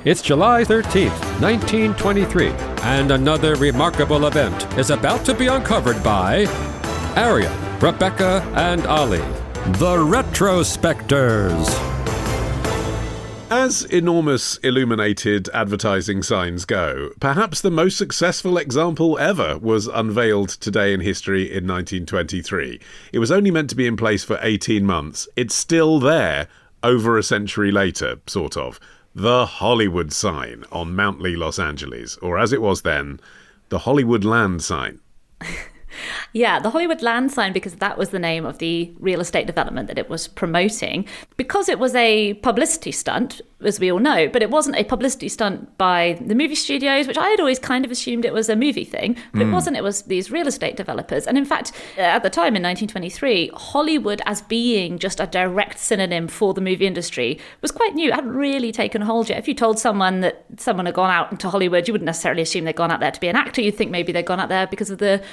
It's July 13th, 1923, and another remarkable event is about to be uncovered by Arion, Rebecca, and Olly, the Retrospectors. As enormous illuminated advertising signs go, perhaps the most successful example ever was unveiled today in history in 1923. It was only meant to be in place for 18 months. It's still there over a century later, sort of. The Hollywood sign on Mount Lee, Los Angeles, or as it was then, the Hollywoodland sign. Yeah, the Hollywoodland sign, because that was the name of the real estate development that it was promoting. Because it was a publicity stunt, as we all know, but it wasn't a publicity stunt by the movie studios, which I had always kind of assumed it was a movie thing, but it wasn't. It was these real estate developers. And in fact, at the time in 1923, Hollywood as being just a direct synonym for the movie industry was quite new. It hadn't really taken hold yet. If you told someone that someone had gone out into Hollywood, you wouldn't necessarily assume they'd gone out there to be an actor. You'd think maybe they'd gone out there because of the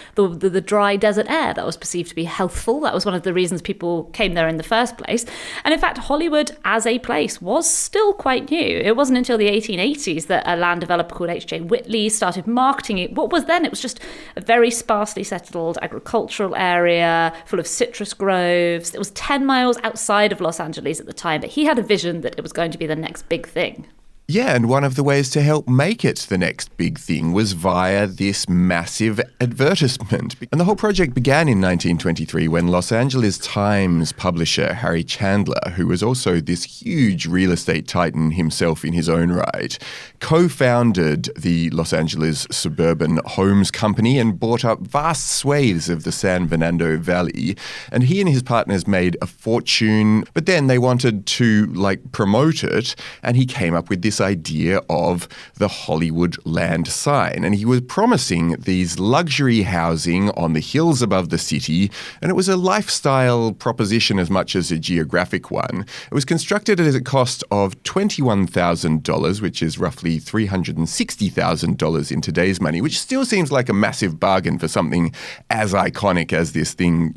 dry desert air that was perceived to be healthful. That was one of the reasons people came there in the first place. And in fact, Hollywood as a place was still quite new. It wasn't until the 1880s that a land developer called H.J. Whitley started marketing it. What was then? It was just a very sparsely settled agricultural area full of citrus groves. It was 10 miles outside of Los Angeles at the time, but he had a vision that it was going to be the next big thing. Yeah, and one of the ways to help make it the next big thing was via this massive advertisement. And the whole project began in 1923 when Los Angeles Times publisher Harry Chandler, who was also this huge real estate titan himself in his own right, co-founded the Los Angeles Suburban Homes Company and bought up vast swathes of the San Fernando Valley. And he and his partners made a fortune, but then they wanted to promote it, and he came up with this idea of the Hollywoodland sign. And he was promising these luxury housing on the hills above the city, and it was a lifestyle proposition as much as a geographic one. It was constructed at a cost of $21,000, which is roughly $360,000 in today's money, which still seems like a massive bargain for something as iconic as this thing,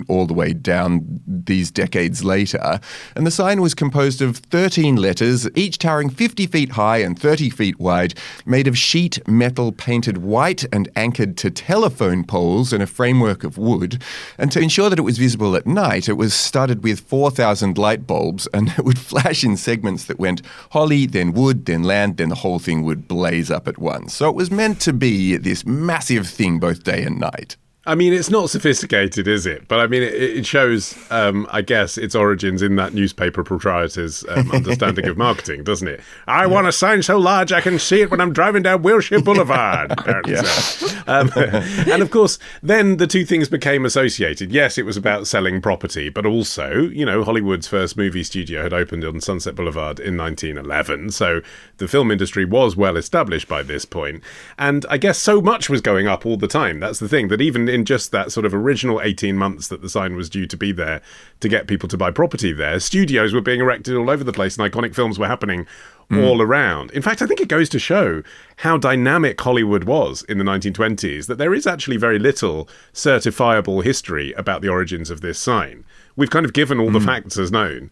all the way down these decades later. And the sign was composed of 13 letters, each towering 50 feet high and 30 feet wide, made of sheet metal painted white and anchored to telephone poles in a framework of wood. And to ensure that it was visible at night, it was studded with 4,000 light bulbs, and it would flash in segments that went Holly, then wood, then land, then the whole thing would blaze up at once. So it was meant to be this massive thing both day and night. I mean, it's not sophisticated, is it? But I mean, it shows, I guess, its origins in that newspaper proprietor's understanding of marketing, doesn't it? I want a sign so large I can see it when I'm driving down Wilshire Boulevard, apparently. And of course, then the two things became associated. Yes, it was about selling property, but also, Hollywood's first movie studio had opened on Sunset Boulevard in 1911. So the film industry was well established by this point. And I guess so much was going up all the time. That's the thing, that even in just that sort of original 18 months that the sign was due to be there to get people to buy property there, studios were being erected all over the place and iconic films were happening all around. In fact, I think it goes to show how dynamic Hollywood was in the 1920s, that there is actually very little certifiable history about the origins of this sign. We've kind of given all the facts as known,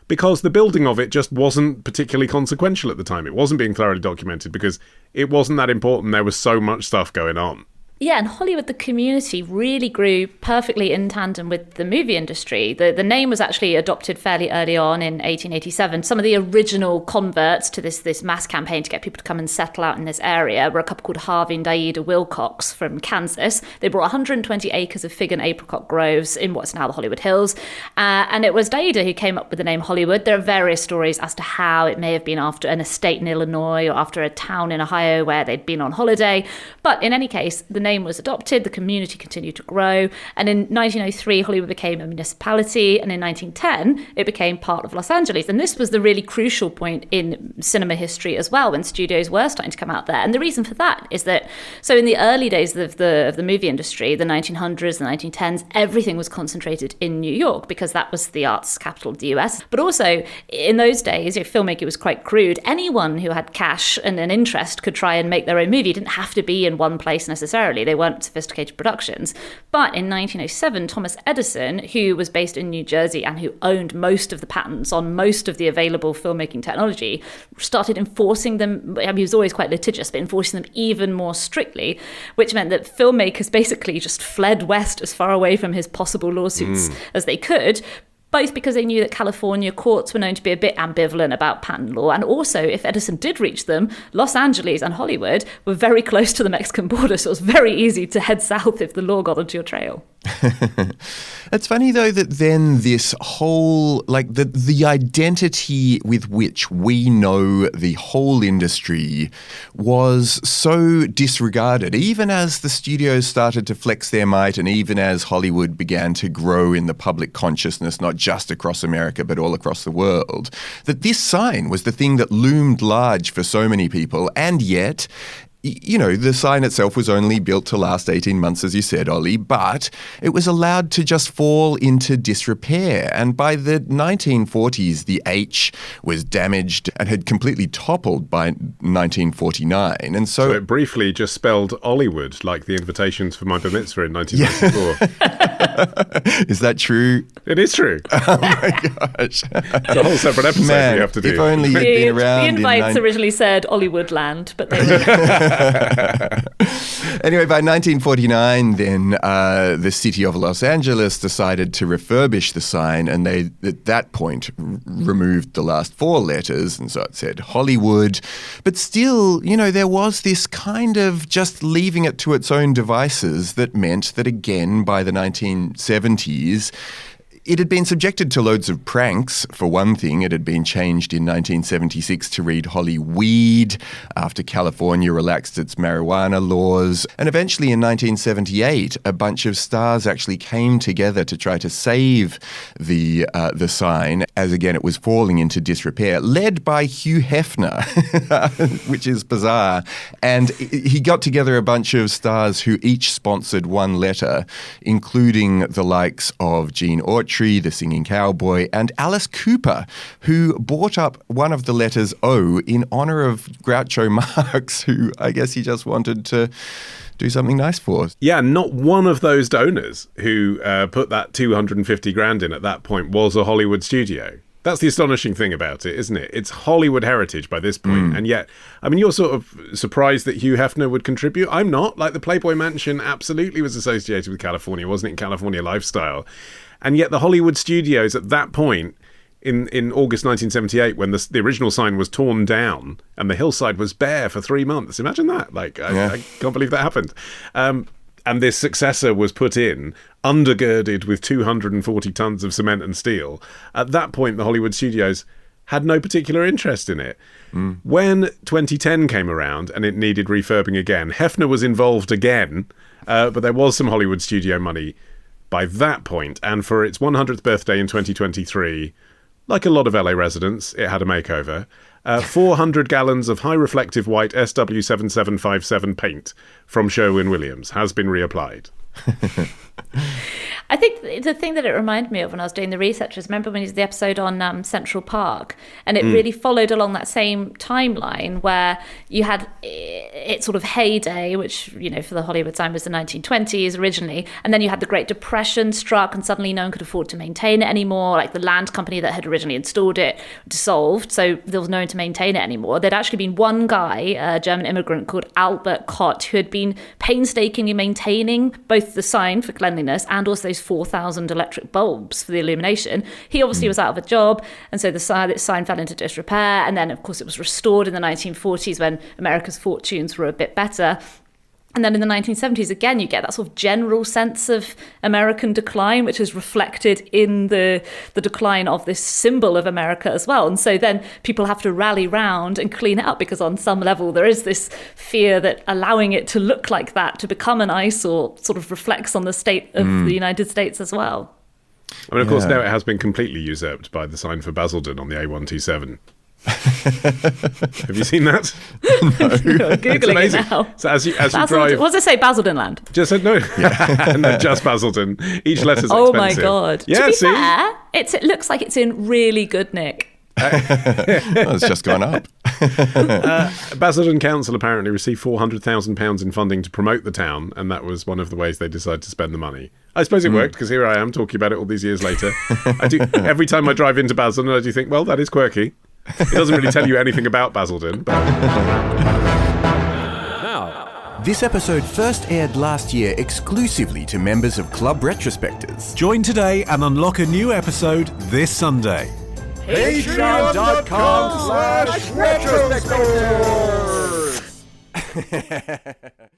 because the building of it just wasn't particularly consequential at the time. It wasn't being thoroughly documented because it wasn't that important. There was so much stuff going on. Yeah, and Hollywood, the community, really grew perfectly in tandem with the movie industry. The name was actually adopted fairly early on in 1887. Some of the original converts to this mass campaign to get people to come and settle out in this area were a couple called Harvey and Daida Wilcox from Kansas. They bought 120 acres of fig and apricot groves in what's now the Hollywood Hills. And it was Daida who came up with the name Hollywood. There are various stories as to how it may have been after an estate in Illinois or after a town in Ohio where they'd been on holiday. But in any case, the name was adopted, the community continued to grow, and in 1903 Hollywood became a municipality, and in 1910 it became part of Los Angeles. And this was the really crucial point in cinema history as well, when studios were starting to come out there. And the reason for that is that, so in the early days of the movie industry, the 1900s, the 1910s, everything was concentrated in New York because that was the arts capital of the US. But also in those days, filmmaking was quite crude. Anyone who had cash and an interest could try and make their own movie. It didn't have to be in one place necessarily. really. They weren't sophisticated productions. But in 1907, Thomas Edison, who was based in New Jersey and who owned most of the patents on most of the available filmmaking technology, started enforcing them. I mean, he was always quite litigious, but enforcing them even more strictly, which meant that filmmakers basically just fled west as far away from his possible lawsuits as they could, both because they knew that California courts were known to be a bit ambivalent about patent law, and also if Edison did reach them, Los Angeles and Hollywood were very close to the Mexican border, so it was very easy to head south if the law got onto your trail. It's funny, though, that then this whole, like the identity with which we know the whole industry was so disregarded, even as the studios started to flex their might and even as Hollywood began to grow in the public consciousness, not just across America, but all across the world, that this sign was the thing that loomed large for so many people. And yet, you know, the sign itself was only built to last 18 months, as you said, Ollie, but it was allowed to just fall into disrepair. And by the 1940s, the H was damaged and had completely toppled by 1949. And so it briefly just spelled Hollywood, like the invitations for my bar mitzvah in 1994. Is that true? It is true. Oh my gosh. It's a whole separate episode we have to do. If only you'd been around. The invites originally said Hollywoodland, but they Anyway, by 1949, then the city of Los Angeles decided to refurbish the sign, and they, at that point, removed the last four letters, and so it said Hollywood. But still, you know, there was this kind of just leaving it to its own devices that meant that, again, by the 1970s, it had been subjected to loads of pranks. For one thing, it had been changed in 1976 to read Hollyweed after California relaxed its marijuana laws. And eventually in 1978, a bunch of stars actually came together to try to save the sign, as again it was falling into disrepair, led by Hugh Hefner, which is bizarre. And he got together a bunch of stars who each sponsored one letter, including the likes of Gene Autry, the singing cowboy, and Alice Cooper, who bought up one of the letters O in honor of Groucho Marx, who I guess he just wanted to do something nice for. Yeah, not one of those donors who put that 250 grand in at that point was a Hollywood studio. That's the astonishing thing about it, isn't it? It's Hollywood heritage by this point. And yet, I mean, you're sort of surprised that Hugh Hefner would contribute. I'm not. Like, the Playboy Mansion absolutely was associated with California, wasn't it? California lifestyle. And yet the Hollywood studios at that point, in August 1978, when the original sign was torn down and the hillside was bare for 3 months. Imagine that. Like, I can't believe that happened. And this successor was put in, undergirded with 240 tons of cement and steel. At that point, the Hollywood studios had no particular interest in it. When 2010 came around and it needed refurbing again, Hefner was involved again, but there was some Hollywood studio money by that point, and for its 100th birthday in 2023, like a lot of LA residents, it had a makeover. 400 gallons of high reflective white SW7757 paint from Sherwin-Williams has been reapplied. I think the thing that it reminded me of when I was doing the research is, remember when he did the episode on Central Park, and it really followed along that same timeline where you had its sort of heyday, which, you know, for the Hollywood sign was the 1920s originally, and then you had the Great Depression struck and suddenly no one could afford to maintain it anymore. Like, the land company that had originally installed it dissolved, so there was no one to maintain it anymore. There'd actually been one guy, a German immigrant called Albert Kott, who had been painstakingly maintaining both the sign for cleanliness and also those 4,000 electric bulbs for the illumination. He obviously was out of a job, and so the sign fell into disrepair, and then of course it was restored in the 1940s when America's fortunes were a bit better. And then in the 1970s, again, you get that sort of general sense of American decline, which is reflected in the decline of this symbol of America as well. And so then people have to rally round and clean it up, because on some level there is this fear that allowing it to look like that, to become an eyesore, sort of reflects on the state of the United States as well. I mean, of course, now it has been completely usurped by the sign for Basildon on the A127. Have you seen that? No, Googling it now. So as you drive, what does it say? Basildon land. Just no, no, just Basildon. Each letter's oh expensive. My god! Yeah, to be see? fair, it looks like it's in really good nick. Well, it's just gone up. Basildon Council apparently received £400,000 in funding to promote the town, and that was one of the ways they decided to spend the money. I suppose it worked, because here I am talking about it all these years later. Every time I drive into Basildon, I do think, well, that is quirky. It doesn't really tell you anything about Basildon, but... This episode first aired last year exclusively to members of Club Retrospectors. Join today and unlock a new episode this Sunday. Patreon.com/retrospectors